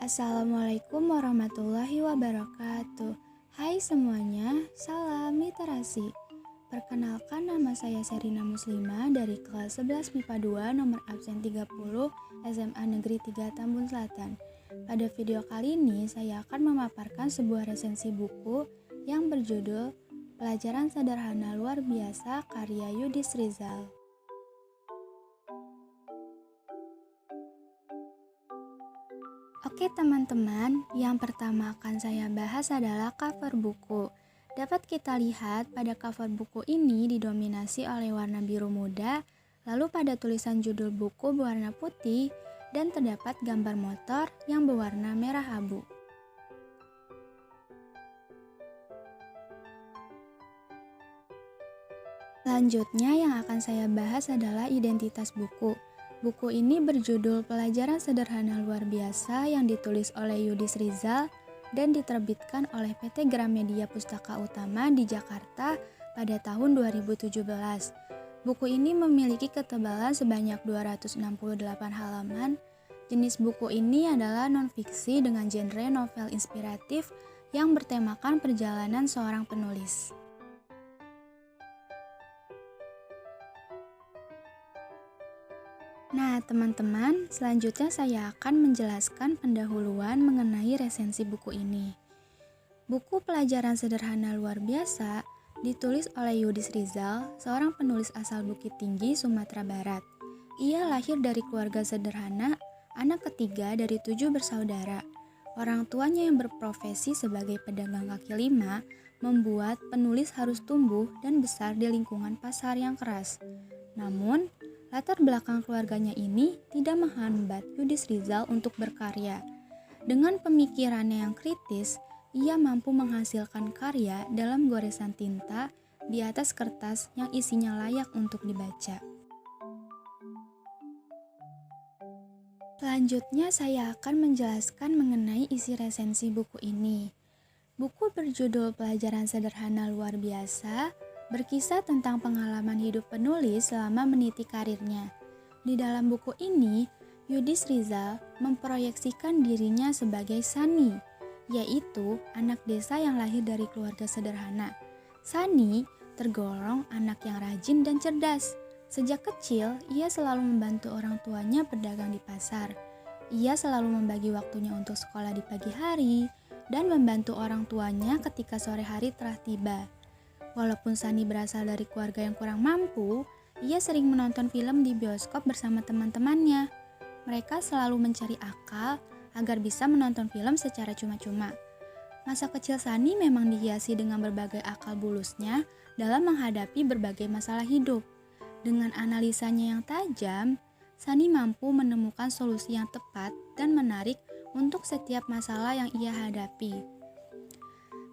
Assalamualaikum warahmatullahi wabarakatuh. Hai semuanya, salam literasi. Perkenalkan, nama saya Serina Muslimah dari kelas 11 MIPA 2 nomor absen 30 SMA Negeri 3 Tambun Selatan. Pada video kali ini saya akan memaparkan sebuah resensi buku yang berjudul Pelajaran Sederhana Luar Biasa karya Yudis Rizal. Oke teman-teman, yang pertama akan saya bahas adalah cover buku. Dapat kita lihat pada cover buku ini didominasi oleh warna biru muda, lalu pada tulisan judul buku berwarna putih, dan terdapat gambar motor yang berwarna merah abu. Selanjutnya yang akan saya bahas adalah identitas buku. Buku ini berjudul Pelajaran Sederhana Luar Biasa yang ditulis oleh Yudis Rizal dan diterbitkan oleh PT Gramedia Pustaka Utama di Jakarta pada tahun 2017. Buku ini memiliki ketebalan sebanyak 268 halaman. Jenis buku ini adalah non-fiksi dengan genre novel inspiratif yang bertemakan perjalanan seorang penulis. Nah, teman-teman, selanjutnya saya akan menjelaskan pendahuluan mengenai resensi buku ini. Buku Pelajaran Sederhana Luar Biasa ditulis oleh Yudis Rizal, seorang penulis asal Bukit Tinggi, Sumatera Barat. Ia lahir dari keluarga sederhana, anak ketiga dari 7 bersaudara. Orang tuanya yang berprofesi sebagai pedagang kaki lima membuat penulis harus tumbuh dan besar di lingkungan pasar yang keras. Namun, latar belakang keluarganya ini tidak menghambat Yudis Rizal untuk berkarya. Dengan pemikirannya yang kritis, ia mampu menghasilkan karya dalam goresan tinta di atas kertas yang isinya layak untuk dibaca. Selanjutnya saya akan menjelaskan mengenai isi resensi buku ini. Buku berjudul Pelajaran Sederhana Luar Biasa berkisah tentang pengalaman hidup penulis selama meniti karirnya. Di dalam buku ini, Yudis Rizal memproyeksikan dirinya sebagai Sani, yaitu anak desa yang lahir dari keluarga sederhana. Sani tergolong anak yang rajin dan cerdas. Sejak kecil, ia selalu membantu orang tuanya berdagang di pasar. Ia selalu membagi waktunya untuk sekolah di pagi hari dan membantu orang tuanya ketika sore hari telah tiba. Walaupun Sani berasal dari keluarga yang kurang mampu, ia sering menonton film di bioskop bersama teman-temannya. Mereka selalu mencari akal agar bisa menonton film secara cuma-cuma. Masa kecil Sani memang dihiasi dengan berbagai akal bulusnya dalam menghadapi berbagai masalah hidup. Dengan analisanya yang tajam, Sani mampu menemukan solusi yang tepat dan menarik untuk setiap masalah yang ia hadapi.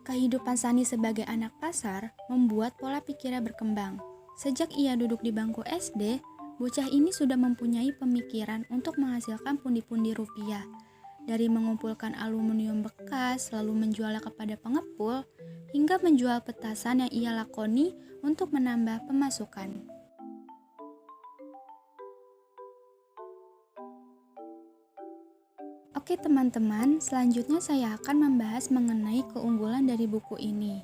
Kehidupan Sani sebagai anak pasar membuat pola pikirnya berkembang. Sejak ia duduk di bangku SD, bocah ini sudah mempunyai pemikiran untuk menghasilkan pundi-pundi rupiah. Dari mengumpulkan aluminium bekas, lalu menjualnya kepada pengepul, hingga menjual petasan yang ia lakoni untuk menambah pemasukan. Oke teman-teman, selanjutnya saya akan membahas mengenai keunggulan dari buku ini.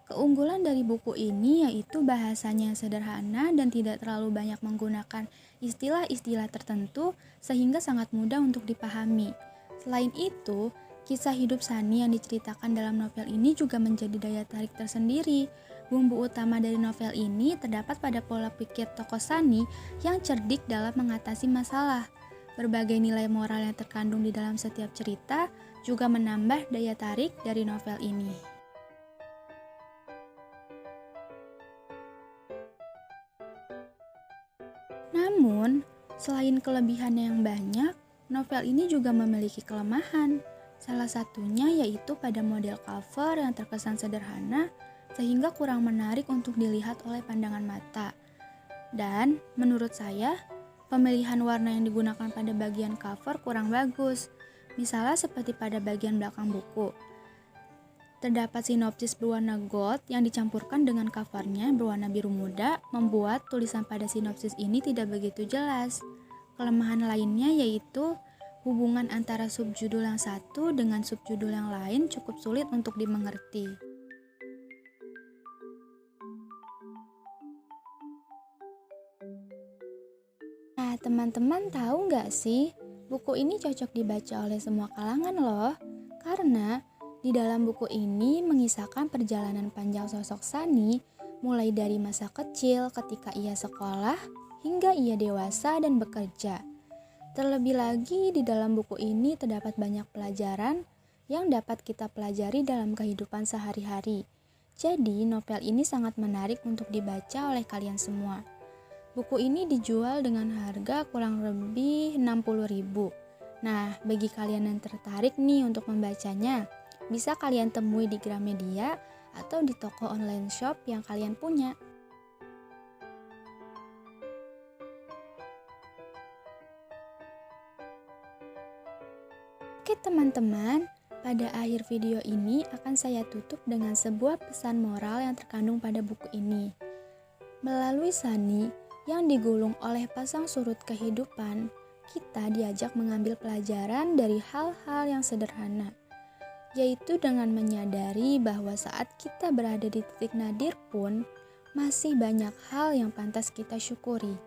Keunggulan dari buku ini yaitu bahasanya yang sederhana dan tidak terlalu banyak menggunakan istilah-istilah tertentu sehingga sangat mudah untuk dipahami. Selain itu, kisah hidup Sani yang diceritakan dalam novel ini juga menjadi daya tarik tersendiri. Bumbu utama dari novel ini terdapat pada pola pikir tokoh Sani yang cerdik dalam mengatasi masalah. Berbagai nilai moral yang terkandung di dalam setiap cerita juga menambah daya tarik dari novel ini. Namun, selain kelebihannya yang banyak, novel ini juga memiliki kelemahan. Salah satunya yaitu pada model cover yang terkesan sederhana sehingga kurang menarik untuk dilihat oleh pandangan mata. Dan menurut saya, pemilihan warna yang digunakan pada bagian cover kurang bagus, misalnya seperti pada bagian belakang buku. Terdapat sinopsis berwarna gold yang dicampurkan dengan covernya berwarna biru muda, membuat tulisan pada sinopsis ini tidak begitu jelas. Kelemahan lainnya yaitu Hubungan antara subjudul yang satu dengan subjudul yang lain cukup sulit untuk dimengerti. Nah, teman-teman tahu nggak sih, buku ini cocok dibaca oleh semua kalangan loh. Karena di dalam buku ini mengisahkan perjalanan panjang sosok Sani, mulai dari masa kecil ketika ia sekolah, hingga ia dewasa dan bekerja. Terlebih lagi, di dalam buku ini terdapat banyak pelajaran yang dapat kita pelajari dalam kehidupan sehari-hari. Jadi, novel ini sangat menarik untuk dibaca oleh kalian semua. Buku ini dijual dengan harga kurang lebih 60.000. Nah, bagi kalian yang tertarik nih untuk membacanya, bisa kalian temui di Gramedia atau di toko online shop yang kalian punya. Oke teman-teman, pada akhir video ini akan saya tutup dengan sebuah pesan moral yang terkandung pada buku ini. Melalui Sani yang digulung oleh pasang surut kehidupan, kita diajak mengambil pelajaran dari hal-hal yang sederhana, yaitu dengan menyadari bahwa saat kita berada di titik nadir pun, masih banyak hal yang pantas kita syukuri.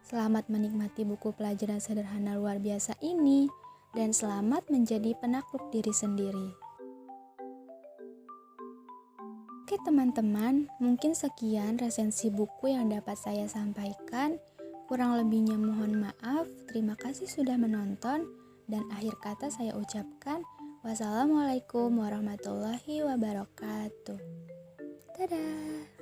Selamat menikmati buku pelajaran sederhana luar biasa ini, dan selamat menjadi penakluk diri sendiri. Oke teman-teman, mungkin sekian resensi buku yang dapat saya sampaikan. Kurang lebihnya mohon maaf. Terima kasih sudah menonton, dan akhir kata saya ucapkan wassalamualaikum warahmatullahi wabarakatuh. Dadah.